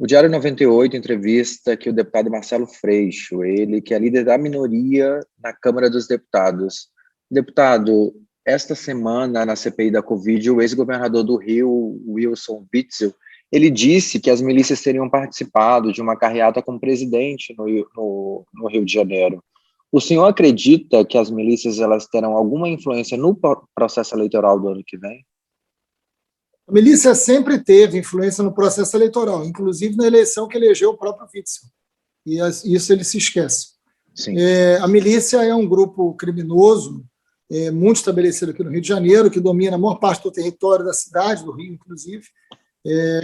O Diário 98 entrevista que o deputado Marcelo Freixo, ele que é líder da minoria na Câmara dos Deputados. Deputado, esta semana, na CPI da Covid, o ex-governador do Rio, Wilson Witzel, ele disse que as milícias teriam participado de uma carreata com o presidente no Rio de Janeiro. O senhor acredita que as milícias elas terão alguma influência no processo eleitoral do ano que vem? A milícia sempre teve influência no processo eleitoral, inclusive na eleição que elegeu o próprio Witzel. E isso ele se esquece. A milícia é um grupo criminoso, muito estabelecido aqui no Rio de Janeiro, que domina a maior parte do território da cidade, do Rio, inclusive.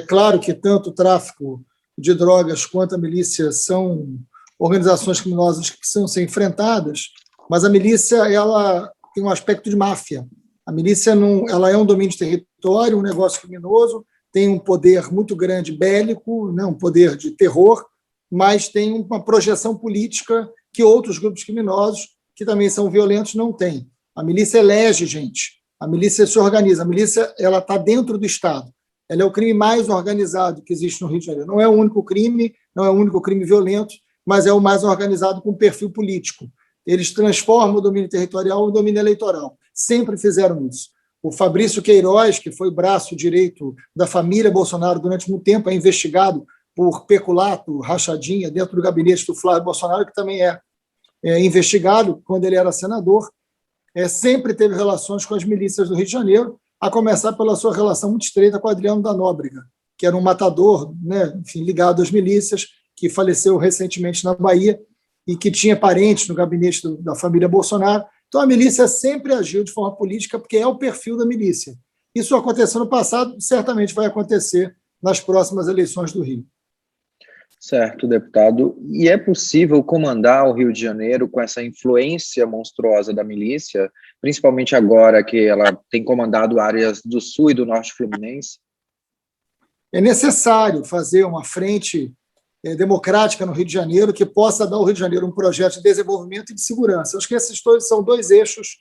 Claro que tanto o tráfico de drogas quanto a milícia são organizações criminosas que precisam ser enfrentadas, mas a milícia ela tem um aspecto de máfia. A milícia ela é um domínio de território, um negócio criminoso, tem um poder muito grande bélico, né, um poder de terror, mas tem uma projeção política que outros grupos criminosos, que também são violentos, não têm. A milícia elege gente, a milícia se organiza, a milícia está dentro do Estado. Ela é o crime mais organizado que existe no Rio de Janeiro. Não é o único crime, não é o único crime violento, mas é o mais organizado com perfil político. Eles transformam o domínio territorial em domínio eleitoral. Sempre fizeram isso. O Fabrício Queiroz, que foi braço direito da família Bolsonaro durante muito tempo, é investigado por peculato, rachadinha, dentro do gabinete do Flávio Bolsonaro, que também é investigado quando ele era senador. Sempre teve relações com as milícias do Rio de Janeiro, a começar pela sua relação muito estreita com Adriano da Nóbrega, que era um matador, né, enfim, ligado às milícias, que faleceu recentemente na Bahia e que tinha parentes no gabinete da família Bolsonaro. Então, a milícia sempre agiu de forma política, porque é o perfil da milícia. Isso aconteceu no passado, certamente vai acontecer nas próximas eleições do Rio. Certo, deputado. E é possível comandar o Rio de Janeiro com essa influência monstruosa da milícia, principalmente agora que ela tem comandado áreas do sul e do norte fluminense? É necessário fazer uma frente democrática no Rio de Janeiro que possa dar ao Rio de Janeiro um projeto de desenvolvimento e de segurança. Acho que esses são dois eixos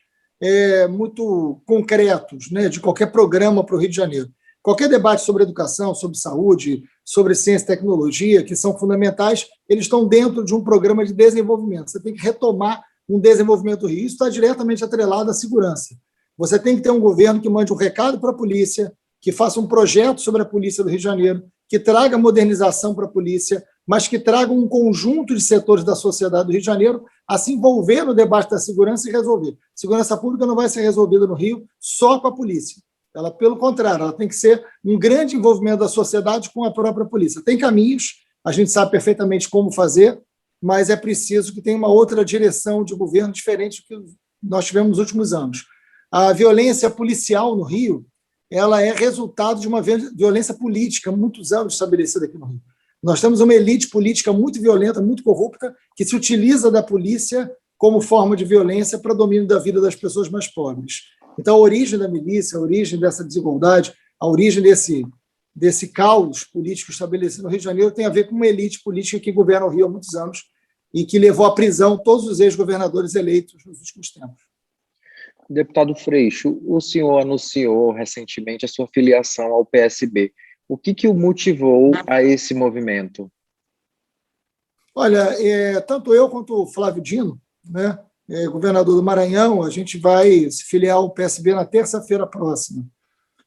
muito concretos, né, de qualquer programa para o Rio de Janeiro. Qualquer debate sobre educação, sobre saúde, sobre ciência e tecnologia, que são fundamentais, eles estão dentro de um programa de desenvolvimento. Você tem que retomar um desenvolvimento do Rio. Isso está diretamente atrelado à segurança. Você tem que ter um governo que mande um recado para a polícia, que faça um projeto sobre a polícia do Rio de Janeiro, que traga modernização para a polícia, mas que traga um conjunto de setores da sociedade do Rio de Janeiro a se envolver no debate da segurança e resolver. Segurança pública não vai ser resolvida no Rio só com a polícia. Ela, pelo contrário, ela tem que ser um grande envolvimento da sociedade com a própria polícia. Tem caminhos, a gente sabe perfeitamente como fazer, mas é preciso que tenha uma outra direção de governo diferente do que nós tivemos nos últimos anos. A violência policial no Rio, ela é resultado de uma violência política muitos anos estabelecida aqui no Rio. Nós temos uma elite política muito violenta, muito corrupta, que se utiliza da polícia como forma de violência para domínio da vida das pessoas mais pobres. Então, a origem da milícia, a origem dessa desigualdade, a origem desse caos político estabelecido no Rio de Janeiro tem a ver com uma elite política que governa o Rio há muitos anos e que levou à prisão todos os ex-governadores eleitos nos últimos tempos. Deputado Freixo, o senhor anunciou recentemente a sua filiação ao PSB. O que o motivou a esse movimento? Olha, tanto eu quanto o Flávio Dino, né, governador do Maranhão, a gente vai se filiar ao PSB na terça-feira próxima.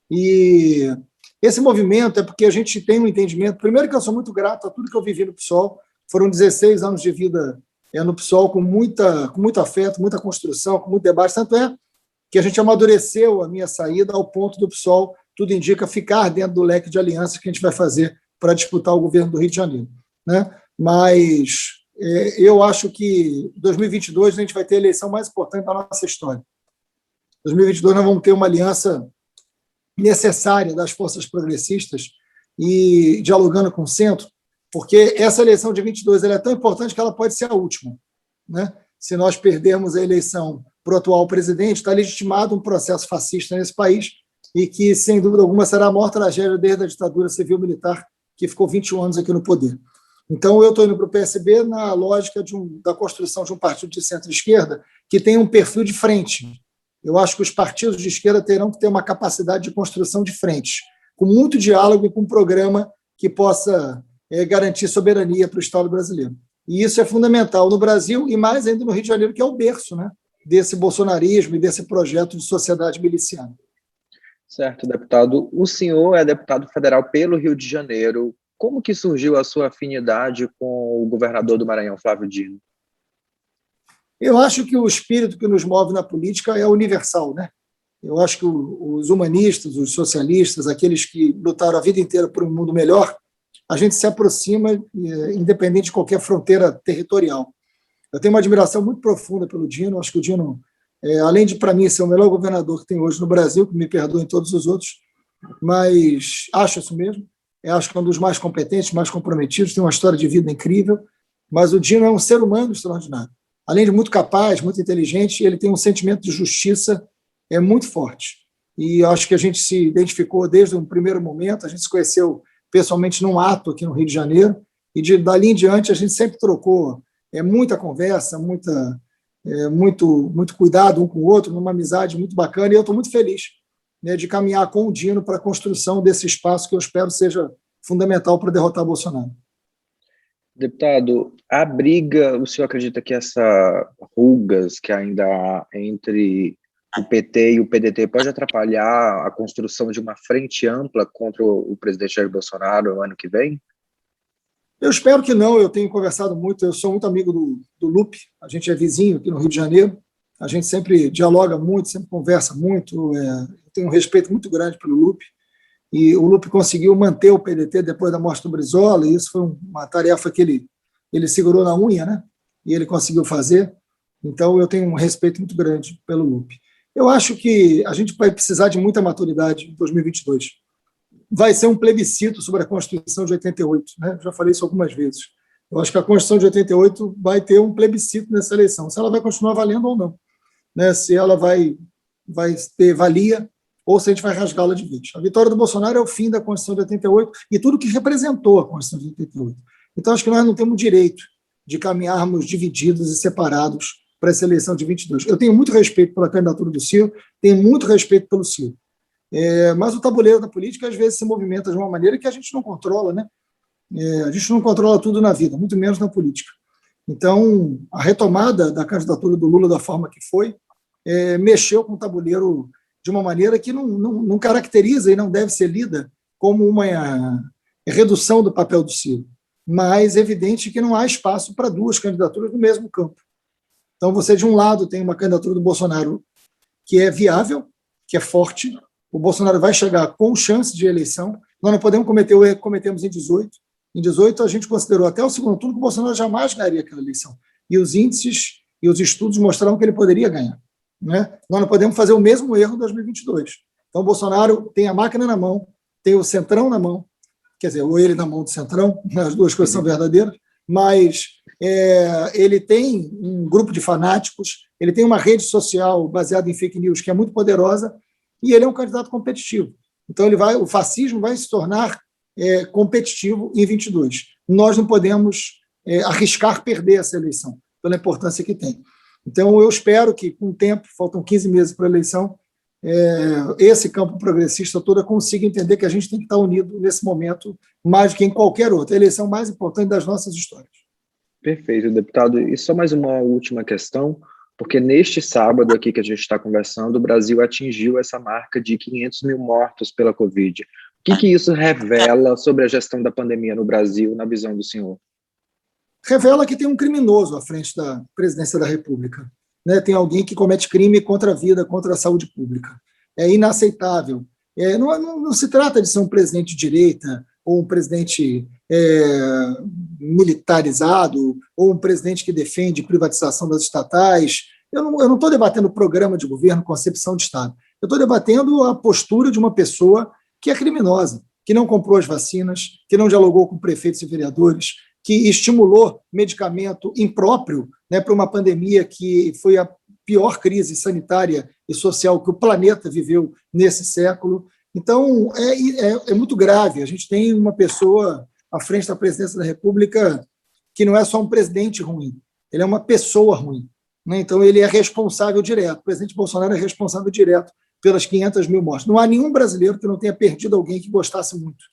E esse movimento é porque a gente tem um entendimento, primeiro que eu sou muito grato a tudo que eu vivi no PSOL, foram 16 anos de vida no PSOL com muito afeto, muita construção, com muito debate, tanto é que a gente amadureceu a minha saída ao ponto do PSOL, tudo indica, ficar dentro do leque de alianças que a gente vai fazer para disputar o governo do Rio de Janeiro, né? Mas eu acho que em 2022 a gente vai ter a eleição mais importante da nossa história. Em 2022 nós vamos ter uma aliança necessária das forças progressistas e dialogando com o centro, porque essa eleição de 22 ela é tão importante que ela pode ser a última, né? Se nós perdermos a eleição para o atual presidente, está legitimado um processo fascista nesse país e que, sem dúvida alguma, será a maior tragédia desde a ditadura civil-militar, que ficou 21 anos aqui no poder. Então, eu estou indo para o PSB na lógica da construção de um partido de centro-esquerda que tem um perfil de frente. Eu acho que os partidos de esquerda terão que ter uma capacidade de construção de frente, com muito diálogo e com um programa que possa garantir soberania para o Estado brasileiro. E isso é fundamental no Brasil e mais ainda no Rio de Janeiro, que é o berço, né, desse bolsonarismo e desse projeto de sociedade miliciana. Certo, deputado. O senhor é deputado federal pelo Rio de Janeiro. Como que surgiu a sua afinidade com o governador do Maranhão, Flávio Dino? Eu acho que o espírito que nos move na política é universal, né? Eu acho que os humanistas, os socialistas, aqueles que lutaram a vida inteira por um mundo melhor, a gente se aproxima, independente de qualquer fronteira territorial. Eu tenho uma admiração muito profunda pelo Dino. Acho que o Dino, além de, para mim, ser o melhor governador que tem hoje no Brasil, que me perdoem todos os outros, mas acho isso mesmo. Acho que é um dos mais competentes, mais comprometidos, tem uma história de vida incrível, mas o Dino é um ser humano extraordinário. Além de muito capaz, muito inteligente, ele tem um sentimento de justiça muito forte. E acho que a gente se identificou desde um primeiro momento, a gente se conheceu pessoalmente num ato aqui no Rio de Janeiro, e dali em diante a gente sempre trocou muita conversa, muito cuidado um com o outro, numa amizade muito bacana, e eu estou muito feliz, né, de caminhar com o Dino para a construção desse espaço que eu espero seja fundamental para derrotar Bolsonaro. Deputado, o senhor acredita que essa rugas que ainda há entre o PT e o PDT pode atrapalhar a construção de uma frente ampla contra o presidente Jair Bolsonaro no ano que vem? Eu espero que não. Eu tenho conversado muito, eu sou muito amigo do Lupe, a gente é vizinho aqui no Rio de Janeiro, a gente sempre dialoga muito, sempre conversa muito, eu tenho um respeito muito grande pelo Lupe, e o Lupe conseguiu manter o PDT depois da morte do Brizola, e isso foi uma tarefa que ele segurou na unha, né? E ele conseguiu fazer. Então, eu tenho um respeito muito grande pelo Lupe. Eu acho que a gente vai precisar de muita maturidade em 2022. Vai ser um plebiscito sobre a Constituição de 88, né? Já falei isso algumas vezes. Eu acho que a Constituição de 88 vai ter um plebiscito nessa eleição, se ela vai continuar valendo ou não, né? Se ela vai ter valia ou se a gente vai rasgá-la de vez. A vitória do Bolsonaro é o fim da Constituição de 88 e tudo que representou a Constituição de 88. Então, acho que nós não temos direito de caminharmos divididos e separados para essa eleição de 22. Eu tenho muito respeito pela candidatura do Ciro, tenho muito respeito pelo Ciro. Mas o tabuleiro da política, às vezes, se movimenta de uma maneira que a gente não controla, né? A gente não controla tudo na vida, muito menos na política. Então, a retomada da candidatura do Lula da forma que foi, mexeu com o tabuleiro de uma maneira que não caracteriza e não deve ser lida como uma redução do papel do Ciro, mas é evidente que não há espaço para duas candidaturas no mesmo campo. Então, você, de um lado, tem uma candidatura do Bolsonaro que é viável, que é forte, o Bolsonaro vai chegar com chance de eleição, nós não podemos cometer o erro que cometemos em 18. Em 18, a gente considerou até o segundo turno que o Bolsonaro jamais ganharia aquela eleição. E os índices e os estudos mostraram que ele poderia ganhar, né? Nós não podemos fazer o mesmo erro em 2022. Então, o Bolsonaro tem a máquina na mão, tem o centrão na mão, quer dizer, ou ele na mão do centrão, as duas coisas são verdadeiras, mas ele tem um grupo de fanáticos, ele tem uma rede social baseada em fake news que é muito poderosa, e ele é um candidato competitivo. Então, o fascismo vai se tornar competitivo em 22. Nós não podemos arriscar perder essa eleição, pela importância que tem. Então, eu espero que, com o tempo, faltam 15 meses para a eleição, esse campo progressista todo consiga entender que a gente tem que estar unido nesse momento, mais do que em qualquer outra. A eleição mais importante das nossas histórias. Perfeito, deputado. E só mais uma última questão, porque neste sábado aqui que a gente está conversando, o Brasil atingiu essa marca de 500 mil mortos pela Covid. O que isso revela sobre a gestão da pandemia no Brasil, na visão do senhor? Revela que tem um criminoso à frente da presidência da República, né? Tem alguém que comete crime contra a vida, contra a saúde pública. É inaceitável. Não se trata de ser um presidente de direita ou um presidente militarizado ou um presidente que defende privatização das estatais. Eu não estou debatendo programa de governo, concepção de Estado. Eu estou debatendo a postura de uma pessoa que é criminosa, que não comprou as vacinas, que não dialogou com prefeitos e vereadores, que estimulou medicamento impróprio, né, para uma pandemia que foi a pior crise sanitária e social que o planeta viveu nesse século. Então, é muito grave. A gente tem uma pessoa à frente da presidência da República que não é só um presidente ruim, ele é uma pessoa ruim, né? Então, ele é responsável direto. O presidente Bolsonaro é responsável direto pelas 500 mil mortes. Não há nenhum brasileiro que não tenha perdido alguém que gostasse muito.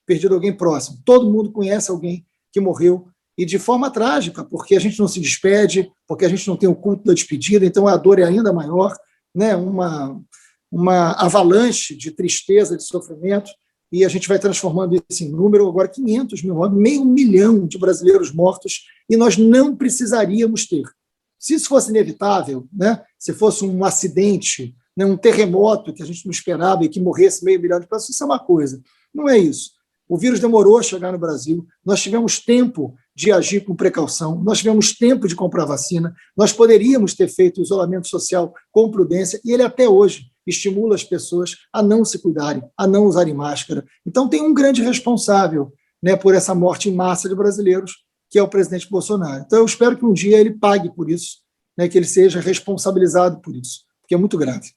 perdido alguém próximo. Todo mundo conhece alguém que morreu, e de forma trágica, porque a gente não se despede, porque a gente não tem o culto da despedida, então a dor é ainda maior, né? Uma avalanche de tristeza, de sofrimento, e a gente vai transformando isso em número, agora 500 mil, 500 mil de brasileiros mortos, e nós não precisaríamos ter. Se isso fosse inevitável, né? Se fosse um acidente, né? Um terremoto que a gente não esperava e que morresse 500 mil de pessoas, isso é uma coisa. Não é isso. O vírus demorou a chegar no Brasil, nós tivemos tempo de agir com precaução, nós tivemos tempo de comprar vacina, nós poderíamos ter feito o isolamento social com prudência, e ele até hoje estimula as pessoas a não se cuidarem, a não usarem máscara. Então tem um grande responsável, né, por essa morte em massa de brasileiros, que é o presidente Bolsonaro. Então eu espero que um dia ele pague por isso, né, que ele seja responsabilizado por isso, porque é muito grave.